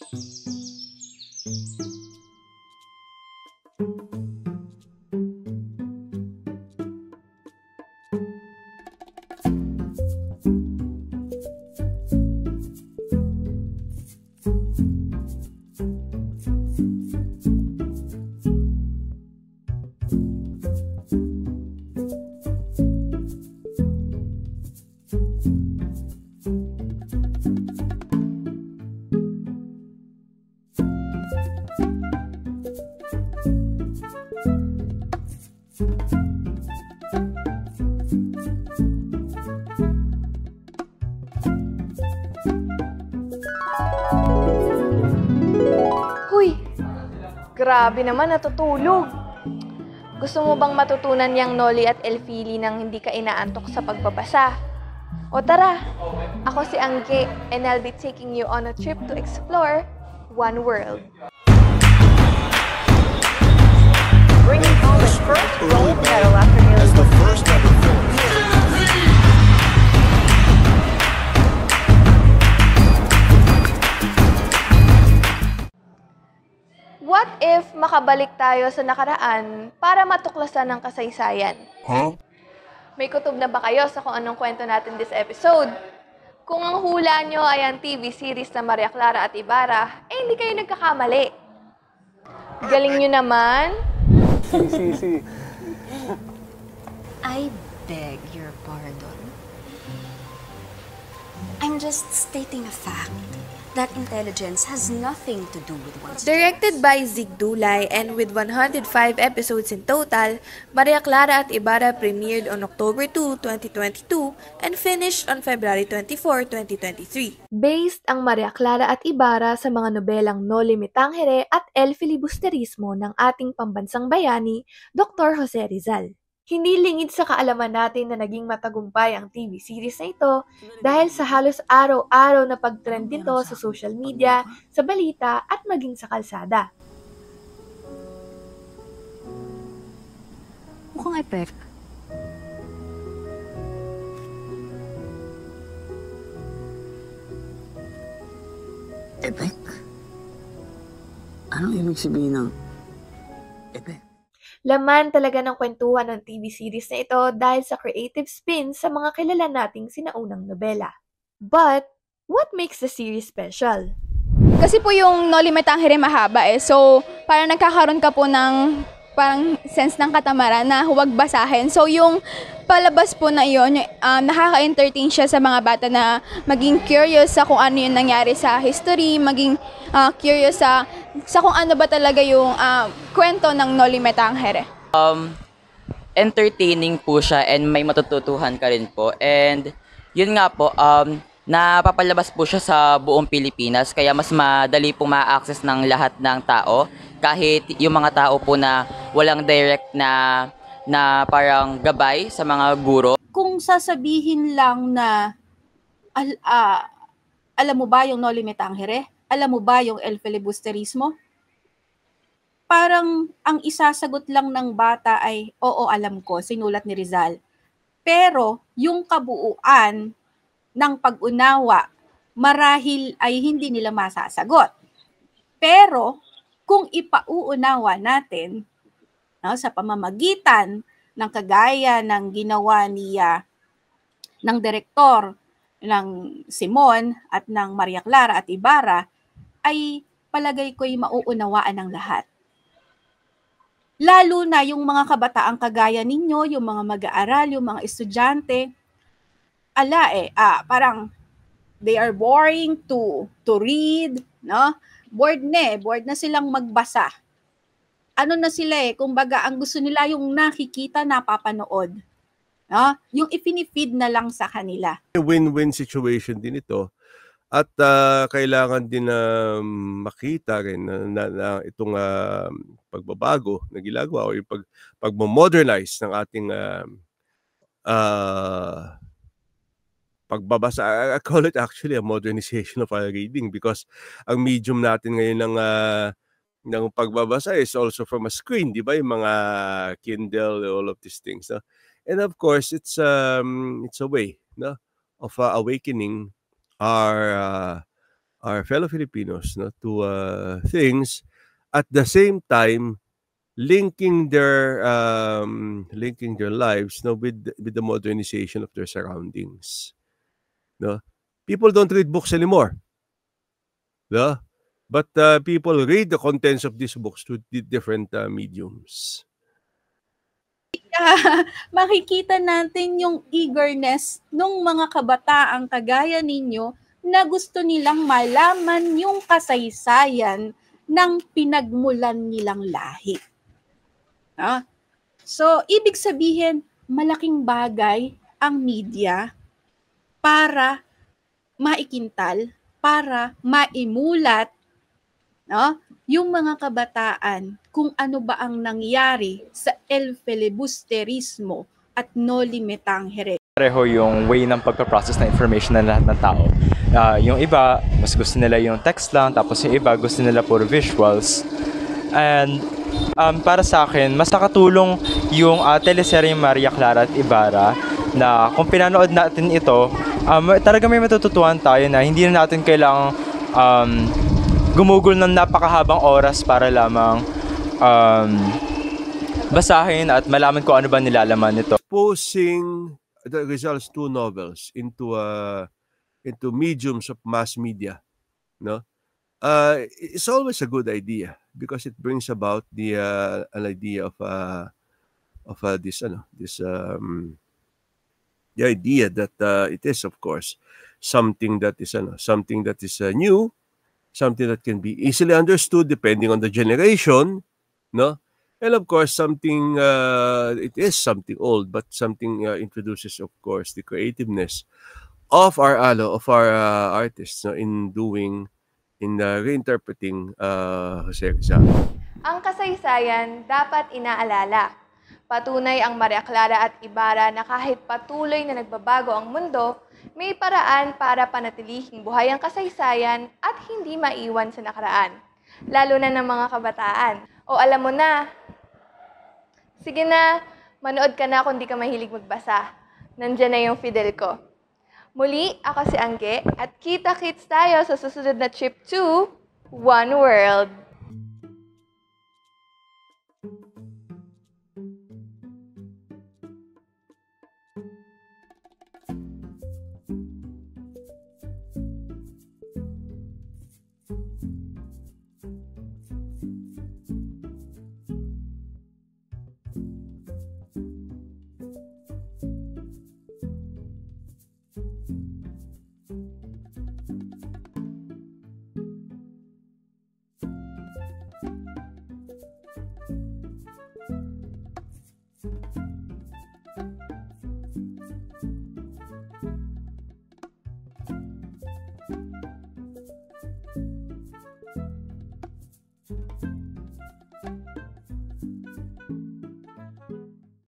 Huy, grabe naman natutulog. Gusto mo bang matutunan yang Noli at Elfili nang hindi ka inaantok sa pagbabasa? O tara, ako si Angge and I'll be taking you on a trip to explore one world. Bringing home its first gold medal after nearly the first ever film. What if makabalik tayo sa nakaraan para matuklasan ng kasaysayan? Huh? May kutob na ba kayo sa kung anong kwento natin this episode? Kung ang hula nyo ay ang TV series na Maria Clara at Ibarra, hindi kayo nagkakamali. Galing nyo naman. Si. I beg your pardon. I'm just stating a fact that intelligence has nothing to do with one's... Directed by Zig Dulay and with 105 episodes in total, Maria Clara at Ibarra premiered on October 2, 2022 and finished on February 24, 2023. Based ang Maria Clara at Ibarra sa mga nobelang Noli Me Tangere at El Filibusterismo ng ating pambansang bayani, Dr. Jose Rizal. Hindi lingid sa kaalaman natin na naging matagumpay ang TV series na ito dahil sa halos araw-araw na pag-trend nito sa social media, sa balita at maging sa kalsada. Mukhang epek. Epek? Anong ibig sabihin ng epek? Laman talaga ng kwentuhan ng TV series na ito dahil sa creative spin sa mga kilala nating sinaunang nobela. But, what makes the series special? Kasi po yung Noli Me Tangere mahaba so parang nagkakaroon ka po ng parang sense ng katamaran na huwag basahin. So yung palabas po na yun, nakaka-entertain siya sa mga bata na maging curious sa kung ano yung nangyari sa history, maging curious sa kung ano ba talaga yung kwento ng Noli Me Tangere. Entertaining po siya and may matututuhan ka rin po. And yun nga po, napapalabas po siya sa buong Pilipinas kaya mas madali po ma-access ng lahat ng tao. Kahit yung mga tao po na walang direct na parang gabay sa mga guro. Kung sasabihin lang na alam mo ba yung Noli Me Tangere? Alam mo ba yung El Filibusterismo? Parang ang isasagot lang ng bata ay, oo, alam ko, sinulat ni Rizal. Pero yung kabuuan ng pag-unawa, marahil ay hindi nila masasagot. Pero kung ipauunawa natin sa pamamagitan ng kagaya ng ginawa ng direktor ng Simon at ng Maria Clara at Ibarra, ay palagay ko'y mauunawaan ng lahat. Lalo na yung mga kabataang kagaya ninyo, yung mga mag-aaral, yung mga estudyante, parang they are boring to read, no? Bored na silang magbasa. Ano na sila kumbaga ang gusto nila yung nakikita, napapanood. No? Yung ipinifeed na lang sa kanila. Win-win situation din ito. At kailangan din na makita rin na itong pagbabago na ginagawa o yung pagmo-modernize ng ating pagbabasa. I call it actually a modernization of our reading because ang medium natin ngayon ng pagbabasa is also from a screen, di ba? Yung mga Kindle, all of these things. No? And of course, it's a way, no, of awakening our our fellow Filipinos, no, to things, at the same time linking their lives, no, with the modernization of their surroundings. No, people don't read books anymore. No? But people read the contents of these books to different mediums. Makikita natin yung eagerness ng mga kabataang kagaya ninyo na gusto nilang malaman yung kasaysayan ng pinagmulan nilang lahi. So, ibig sabihin, malaking bagay ang media para maikintal, para maimulat, no, yung mga kabataan kung ano ba ang nangyari sa El Filibusterismo at Noli Me Tangere. Pareho yung way ng pagpaprocess ng information ng lahat ng tao. Yung iba, mas gusto nila yung text lang, tapos yung iba, gusto nila puro visuals. And para sa akin, mas nakatulong yung teleserye Maria Clara at Ibarra na kung pinanood natin ito, talaga may matututuhan tayo na hindi na natin kailangang gumugol ng napakahabang oras para lamang basahin at malaman kung ano ba nilalaman nito. Exposing the Rizal's two novels into mediums of mass media, no, it's always a good idea because it brings about an idea of the idea that it is, of course, something that is new, something that can be easily understood depending on the generation, no? And of course, something it is something old, but something introduces, of course, the creativeness of our artists, no, in reinterpreting Jose Rizal. Ang kasaysayan dapat inaalala. Patunay ang Maria Clara at Ibarra na kahit patuloy na nagbabago ang mundo, may paraan para panatilihing buhay ang kasaysayan at hindi maiwan sa nakaraan, lalo na ng mga kabataan. O alam mo na, sige na, manood ka na kung di ka mahilig magbasa. Nandiyan na yung Fidel ko. Muli, ako si Angge at kita-kits tayo sa susunod na trip to One World.